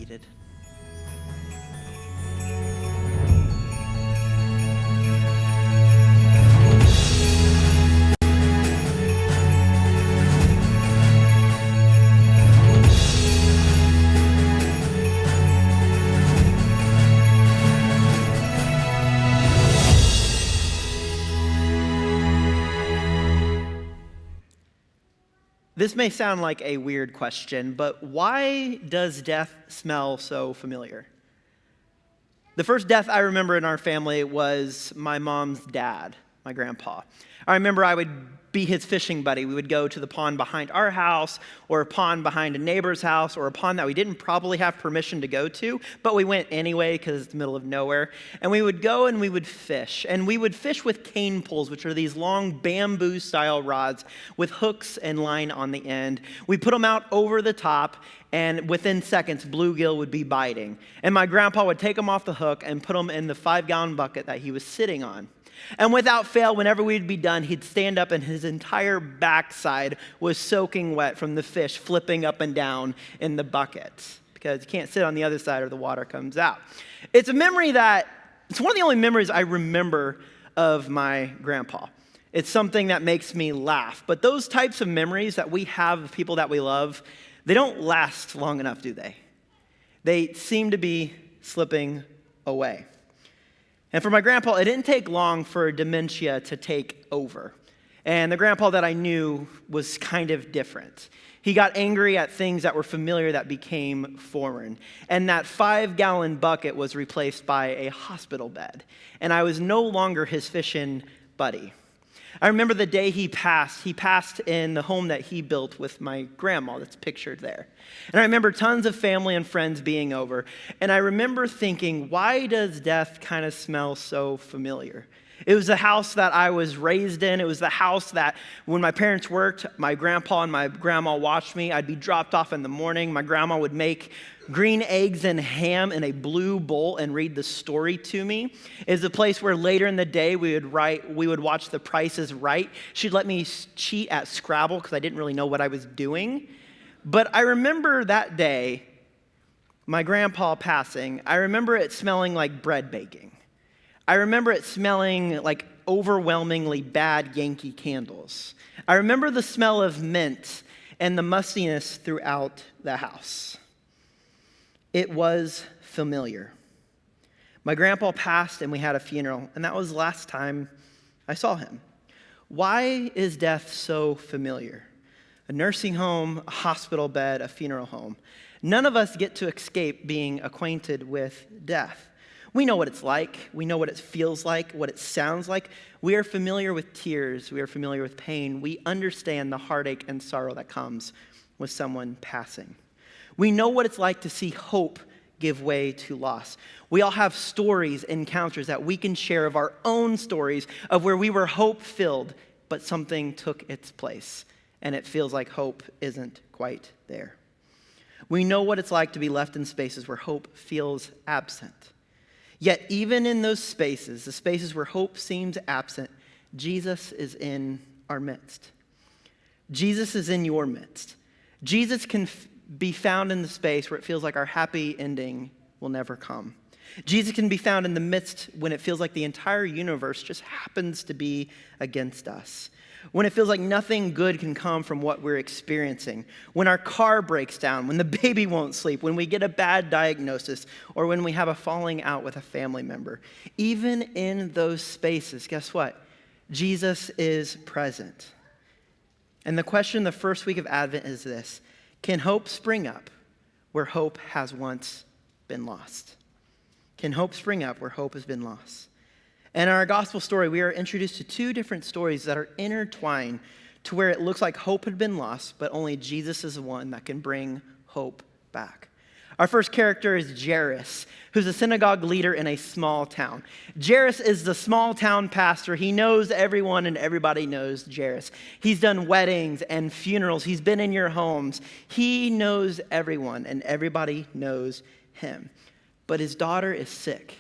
seated. This may sound like a weird question, but why does death smell so familiar? The first death I remember in our family was my mom's dad, my grandpa. I remember I would be his fishing buddy. We would go to the pond behind our house, or a pond behind a neighbor's house, or a pond that we didn't probably have permission to go to, but we went anyway because it's the middle of nowhere. And we would go and we would fish. And we would fish with cane poles, which are these long bamboo-style rods with hooks and line on the end. We put them out over the top, and within seconds, bluegill would be biting. And my grandpa would take them off the hook and put them in the 5-gallon bucket that he was sitting on. And without fail, whenever we'd be done, he'd stand up and his entire backside was soaking wet from the fish flipping up and down in the bucket, because you can't sit on the other side or the water comes out. It's one of the only memories I remember of my grandpa. It's something that makes me laugh. But those types of memories that we have of people that we love, they don't last long enough, do they? They seem to be slipping away. And for my grandpa, it didn't take long for dementia to take over. And the grandpa that I knew was kind of different. He got angry at things that were familiar that became foreign. And that 5-gallon bucket was replaced by a hospital bed. And I was no longer his fishing buddy. I remember the day he passed in the home that he built with my grandma that's pictured there. And I remember tons of family and friends being over. And I remember thinking, why does death kind of smell so familiar? It was the house that I was raised in. It was the house that when my parents worked, my grandpa and my grandma watched me. I'd be dropped off in the morning. My grandma would make green eggs and ham in a blue bowl and read the story to me. It's a place where later in the day we would watch The Price is Right. She'd let me cheat at Scrabble because I didn't really know what I was doing. But I remember that day, my grandpa passing, I remember it smelling like bread baking. I remember it smelling like overwhelmingly bad Yankee candles. I remember the smell of mint and the mustiness throughout the house. It was familiar. My grandpa passed and we had a funeral, and that was the last time I saw him. Why is death so familiar? A nursing home, a hospital bed, a funeral home. None of us get to escape being acquainted with death. We know what it's like. We know what it feels like, what it sounds like. We are familiar with tears. We are familiar with pain. We understand the heartache and sorrow that comes with someone passing. We know what it's like to see hope give way to loss. We all have stories, encounters that we can share of our own stories of where we were hope-filled, but something took its place, and it feels like hope isn't quite there. We know what it's like to be left in spaces where hope feels absent. Yet even in those spaces, the spaces where hope seems absent, Jesus is in our midst. Jesus is in your midst. Jesus can be found in the space where it feels like our happy ending will never come. Jesus can be found in the midst when it feels like the entire universe just happens to be against us. When it feels like nothing good can come from what we're experiencing. When our car breaks down, when the baby won't sleep, when we get a bad diagnosis, or when we have a falling out with a family member. Even in those spaces, guess what? Jesus is present. And the question the first week of Advent is this: can hope spring up where hope has once been lost? Can hope spring up where hope has been lost? In our gospel story, we are introduced to two different stories that are intertwined to where it looks like hope had been lost, but only Jesus is the one that can bring hope back. Our first character is Jairus, who's a synagogue leader in a small town. Jairus is the small town pastor. He knows everyone and everybody knows Jairus. He's done weddings and funerals. He's been in your homes. He knows everyone and everybody knows him. But his daughter is sick.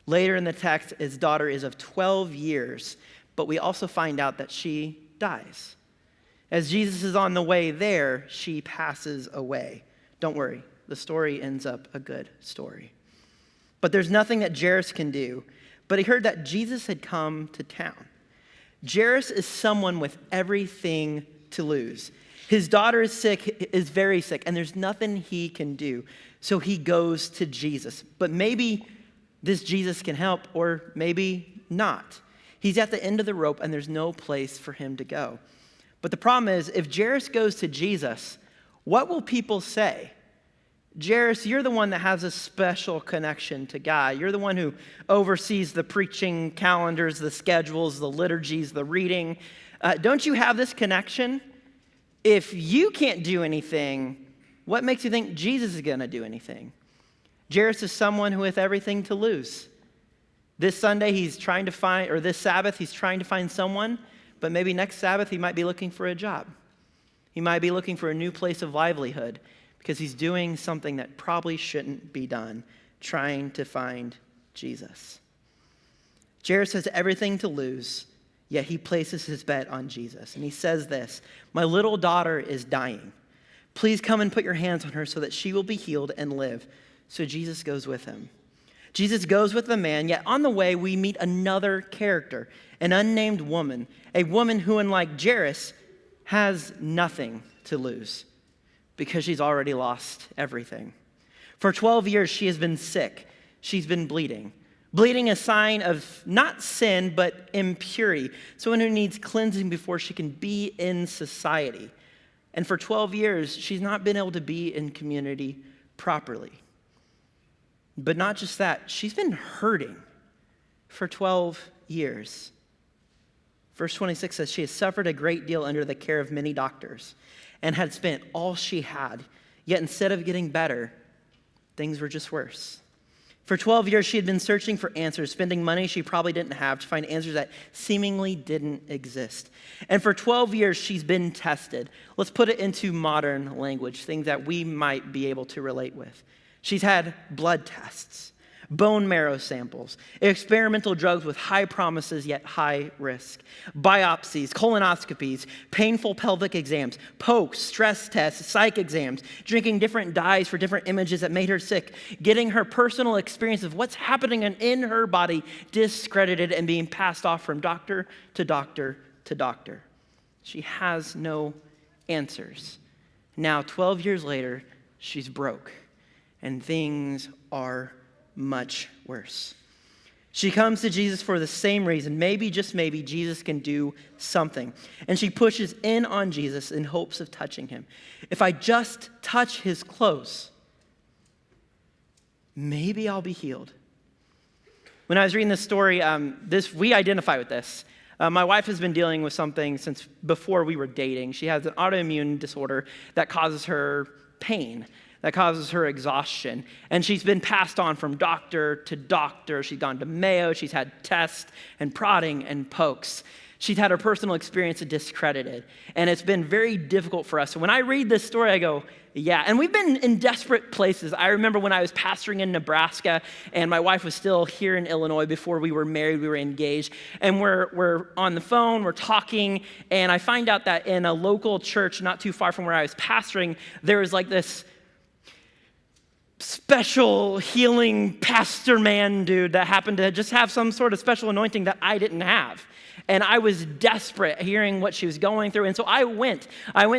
Later in the text, his daughter is of 12 years, but we also find out that she dies. As Jesus is on the way there, she passes away. Don't worry, the story ends up a good story. But there's nothing that Jairus can do. But he heard that Jesus had come to town. Jairus is someone with everything to lose. His daughter is sick, is very sick, and there's nothing he can do. So he goes to Jesus. But maybe this Jesus can help, or maybe not. He's at the end of the rope, and there's no place for him to go. But the problem is, if Jairus goes to Jesus, what will people say? Jairus, you're the one that has a special connection to God. You're the one who oversees the preaching calendars, the schedules, the liturgies, the reading. Don't you have this connection? If you can't do anything, what makes you think Jesus is going to do anything? Jairus is someone who has everything to lose. This Sunday, he's trying to find, or this Sabbath, he's trying to find someone, but maybe next Sabbath, he might be looking for a job. He might be looking for a new place of livelihood because he's doing something that probably shouldn't be done, trying to find Jesus. Jairus has everything to lose, yet he places his bet on Jesus. And he says this, "My little daughter is dying. Please come and put your hands on her so that she will be healed and live." So Jesus goes with him. Jesus goes with the man, yet on the way we meet another character, an unnamed woman, a woman who, unlike Jairus, has nothing to lose because she's already lost everything. For 12 years, she has been sick. She's been bleeding. Bleeding a sign of not sin, but impurity. Someone who needs cleansing before she can be in society. And for 12 years, she's not been able to be in community properly. But not just that, she's been hurting for 12 years. Verse 26 says, she has suffered a great deal under the care of many doctors and had spent all she had. Yet instead of getting better, things were just worse. For 12 years, she had been searching for answers, spending money she probably didn't have to find answers that seemingly didn't exist. And for 12 years, she's been tested. Let's put it into modern language, things that we might be able to relate with. She's had blood tests, bone marrow samples, experimental drugs with high promises yet high risk, biopsies, colonoscopies, painful pelvic exams, pokes, stress tests, psych exams, drinking different dyes for different images that made her sick, getting her personal experience of what's happening in her body discredited and being passed off from doctor to doctor to doctor. She has no answers. Now, 12 years later, she's broke. And things are much worse. She comes to Jesus for the same reason. Maybe, just maybe, Jesus can do something. And she pushes in on Jesus in hopes of touching him. If I just touch his clothes, maybe I'll be healed. When I was reading this story, we identify with this. My wife has been dealing with something since before we were dating. She has an autoimmune disorder that causes her pain, that causes her exhaustion. And she's been passed on from doctor to doctor. She's gone to Mayo. She's had tests and prodding and pokes. She's had her personal experience discredited. And it's been very difficult for us. So when I read this story, I go, yeah. And we've been in desperate places. I remember when I was pastoring in Nebraska, and my wife was still here in Illinois before we were married, we were engaged. And we're on the phone, we're talking, and I find out that in a local church not too far from where I was pastoring, there was like this special healing pastor man dude that happened to just have some sort of special anointing that I didn't have. And I was desperate hearing what she was going through. And so I went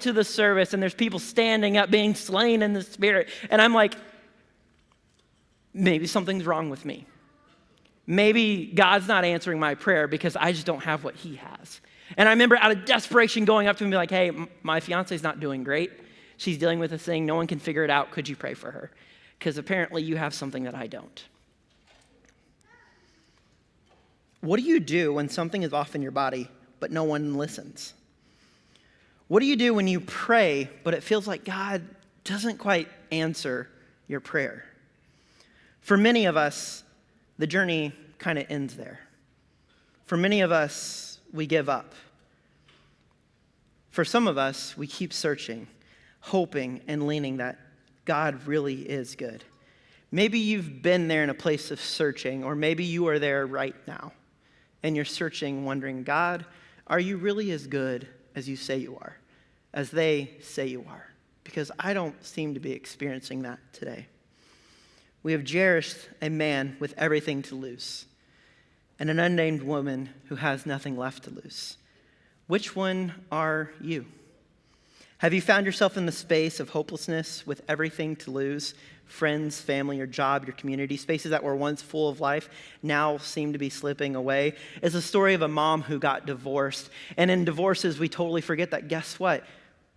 to the service, and there's people standing up being slain in the spirit. And I'm like, maybe something's wrong with me. Maybe God's not answering my prayer because I just don't have what he has. And I remember out of desperation going up to him and be like, hey, my fiance's not doing great. She's dealing with this thing. No one can figure it out. Could you pray for her? Because apparently you have something that I don't. What do you do when something is off in your body, but no one listens? What do you do when you pray, but it feels like God doesn't quite answer your prayer? For many of us, the journey kind of ends there. For many of us, we give up. For some of us, we keep searching, hoping and leaning that God really is good. Maybe you've been there in a place of searching, or maybe you are there right now, and you're searching, wondering, God, are you really as good as you say you are, as they say you are? because I don't seem to be experiencing that today. We have Jairus, a man with everything to lose, and an unnamed woman who has nothing left to lose. Which one are you? Have you found yourself in the space of hopelessness with everything to lose? Friends, family, your job, your community, spaces that were once full of life now seem to be slipping away. It's a story of a mom who got divorced. And in divorces, we totally forget that, guess what?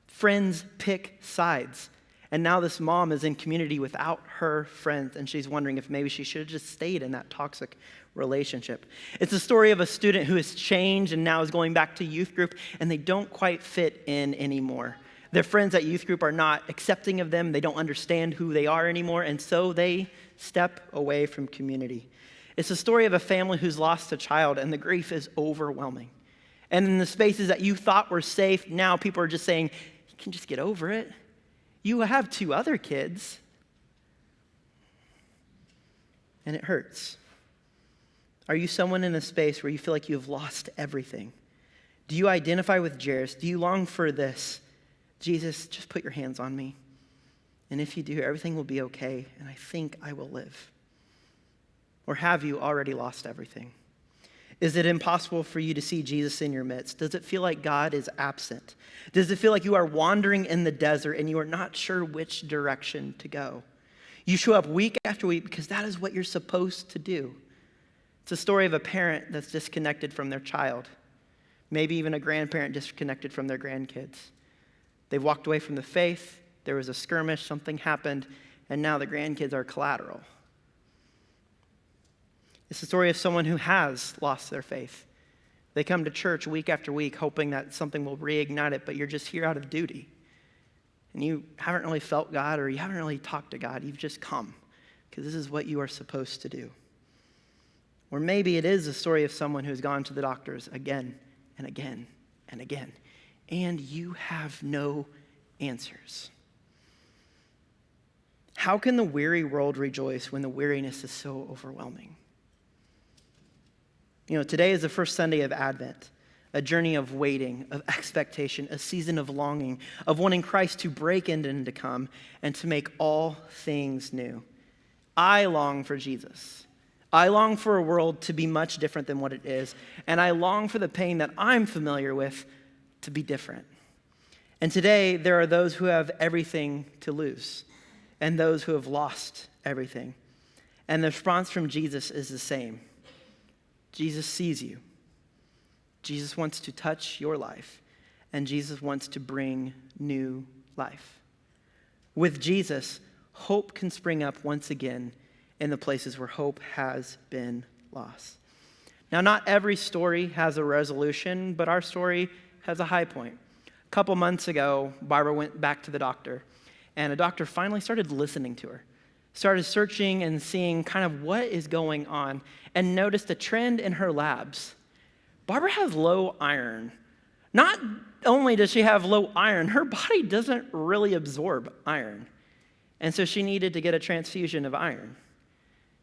Friends pick sides. And now this mom is in community without her friends, and she's wondering if maybe she should have just stayed in that toxic relationship. It's a story of a student who has changed and now is going back to youth group, and they don't quite fit in anymore. Their friends at youth group are not accepting of them. They don't understand who they are anymore, and so they step away from community. It's a story of a family who's lost a child, and the grief is overwhelming. And in the spaces that you thought were safe, now people are just saying, you can just get over it. You have 2 other kids. And it hurts. Are you someone in a space where you feel like you have lost everything? Do you identify with Jairus? Do you long for this? Jesus, just put your hands on me. And if you do, everything will be okay, and I think I will live. Or have you already lost everything? Is it impossible for you to see Jesus in your midst? Does it feel like God is absent? Does it feel like you are wandering in the desert and you are not sure which direction to go? You show up week after week because that is what you're supposed to do. It's a story of a parent that's disconnected from their child. Maybe even a grandparent disconnected from their grandkids. They've walked away from the faith, there was a skirmish, something happened, and now the grandkids are collateral. It's the story of someone who has lost their faith. They come to church week after week hoping that something will reignite it, but you're just here out of duty. And you haven't really felt God, or you haven't really talked to God. You've just come because this is what you are supposed to do. Or maybe it is the story of someone who's gone to the doctors again and again and again, and you have no answers. How can the weary world rejoice when the weariness is so overwhelming? Today is the first Sunday of Advent, a journey of waiting, of expectation, a season of longing, of wanting Christ to break in and to come and to make all things new. I long for Jesus. I long for a world to be much different than what it is, and I long for the pain that I'm familiar with to be different. And today, there are those who have everything to lose, and those who have lost everything. And the response from Jesus is the same. Jesus sees you. Jesus wants to touch your life, and Jesus wants to bring new life. With Jesus, hope can spring up once again in the places where hope has been lost. Now, not every story has a resolution, but our story has a high point. A couple months ago, Barbara went back to the doctor, and a doctor finally started listening to her. Started searching and seeing kind of what is going on, and noticed a trend in her labs. Barbara has low iron. Not only does she have low iron, her body doesn't really absorb iron. And so she needed to get a transfusion of iron.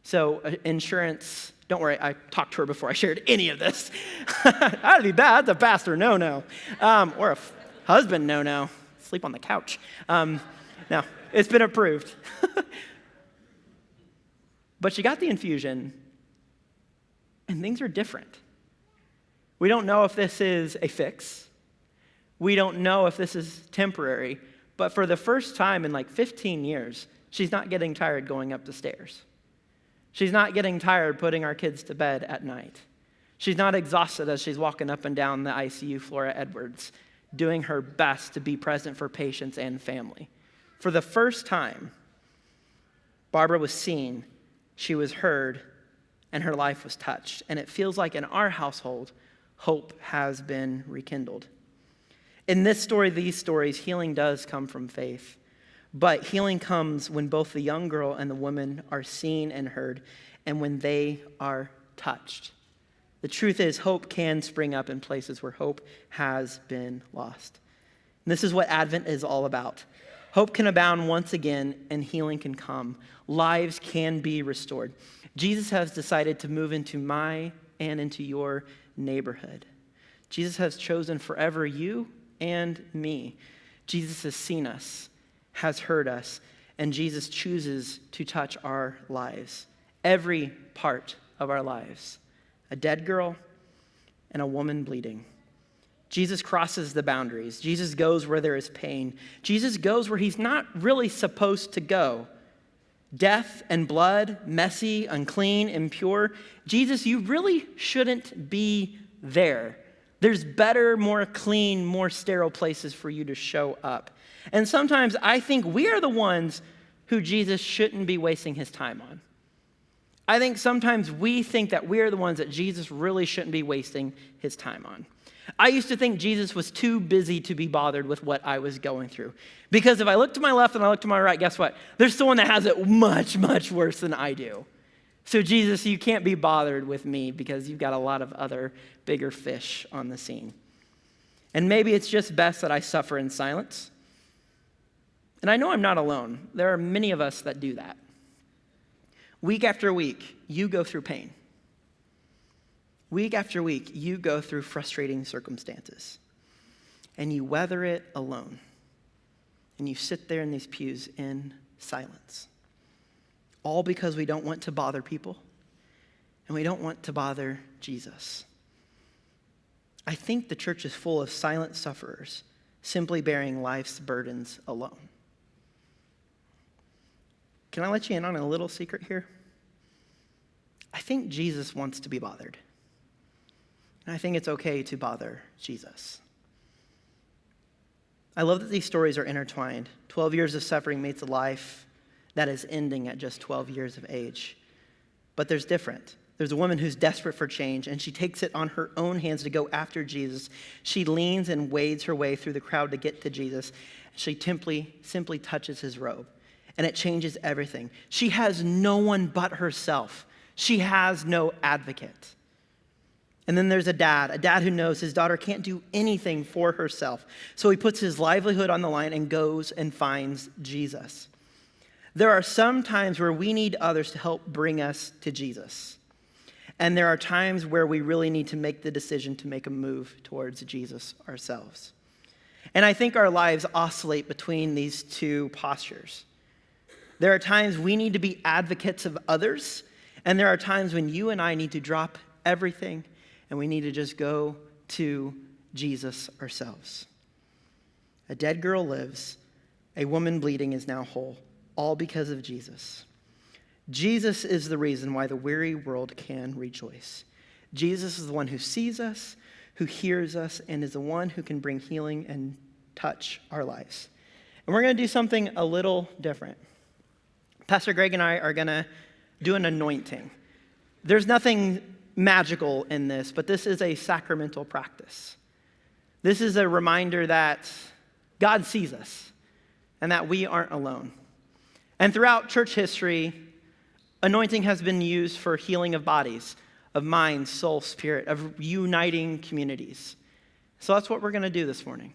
So insurance, don't worry, I talked to her before I shared any of this. That'd be bad, the pastor, no. Or a husband, no. Sleep on the couch. No, it's been approved. But she got the infusion, and things are different. We don't know if this is a fix. We don't know if this is temporary. But for the first time in like 15 years, she's not getting tired going up the stairs. She's not getting tired putting our kids to bed at night. She's not exhausted as she's walking up and down the ICU floor at Edwards, doing her best to be present for patients and family. For the first time, Barbara was seen, she was heard, and her life was touched. And it feels like in our household, hope has been rekindled. In this story, these stories, healing does come from faith. But healing comes when both the young girl and the woman are seen and heard, and when they are touched. The truth is, hope can spring up in places where hope has been lost. And this is what Advent is all about. Hope can abound once again, and healing can come. Lives can be restored. Jesus has decided to move into my and into your neighborhood. Jesus has chosen forever you and me. Jesus has seen us, has heard us, and Jesus chooses to touch our lives, every part of our lives. A dead girl and a woman bleeding. Jesus crosses the boundaries. Jesus goes where there is pain. Jesus goes where he's not really supposed to go. Death and blood, messy, unclean, impure. Jesus, you really shouldn't be there. There's better, more clean, more sterile places for you to show up. And sometimes I think we are the ones who Jesus shouldn't be wasting his time on. I think sometimes we think that we are the ones that Jesus really shouldn't be wasting his time on. I used to think Jesus was too busy to be bothered with what I was going through. Because if I look to my left and I look to my right, guess what? There's someone that has it much, much worse than I do. So Jesus, you can't be bothered with me because you've got a lot of other bigger fish on the scene. And maybe it's just best that I suffer in silence. And I know I'm not alone. There are many of us that do that. Week after week, you go through pain. Week after week, you go through frustrating circumstances. And you weather it alone. And you sit there in these pews in silence. All because we don't want to bother people. And we don't want to bother Jesus. I think the church is full of silent sufferers, simply bearing life's burdens alone. Can I let you in on a little secret here? I think Jesus wants to be bothered. And I think it's okay to bother Jesus. I love that these stories are intertwined. 12 years of suffering meets a life that is ending at just 12 years of age. But there's different. There's a woman who's desperate for change, and she takes it on her own hands to go after Jesus. She leans and wades her way through the crowd to get to Jesus. She simply touches his robe, and it changes everything. She has no one but herself. She has no advocate. And then there's a dad who knows his daughter can't do anything for herself. So he puts his livelihood on the line and goes and finds Jesus. There are some times where we need others to help bring us to Jesus. And there are times where we really need to make the decision to make a move towards Jesus ourselves. And I think our lives oscillate between these two postures. There are times we need to be advocates of others, and there are times when you and I need to drop everything and we need to just go to Jesus ourselves. A dead girl lives, a woman bleeding is now whole, all because of Jesus. Jesus is the reason why the weary world can rejoice. Jesus is the one who sees us, who hears us, and is the one who can bring healing and touch our lives. And we're going to do something a little different. Pastor Greg and I are going to do an anointing. There's nothing magical in this, but this is a sacramental practice. This is a reminder that God sees us and that we aren't alone. And throughout church history, anointing has been used for healing of bodies, of mind, soul, spirit, of uniting communities. So that's what we're going to do this morning.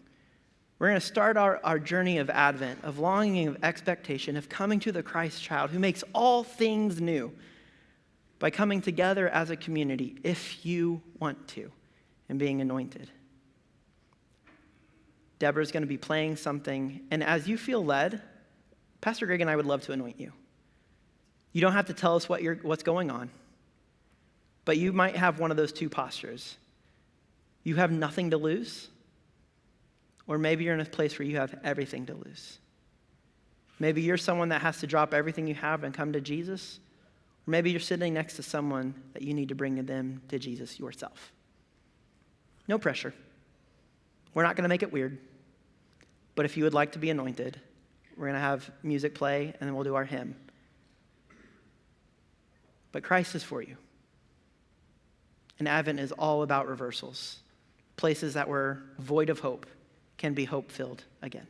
We're going to start our journey of Advent, of longing, of expectation, of coming to the Christ child who makes all things new by coming together as a community, if you want to, and being anointed. Deborah's going to be playing something, and as you feel led, Pastor Greg and I would love to anoint you. You don't have to tell us what's going on, but you might have one of those two postures. You have nothing to lose, or maybe you're in a place where you have everything to lose. Maybe you're someone that has to drop everything you have and come to Jesus, or maybe you're sitting next to someone that you need to bring them to Jesus yourself. No pressure. We're not going to make it weird, but if you would like to be anointed, we're going to have music play, and then we'll do our hymn. But Christ is for you. And Advent is all about reversals. Places that were void of hope can be hope-filled again.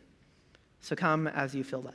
So come as you feel led.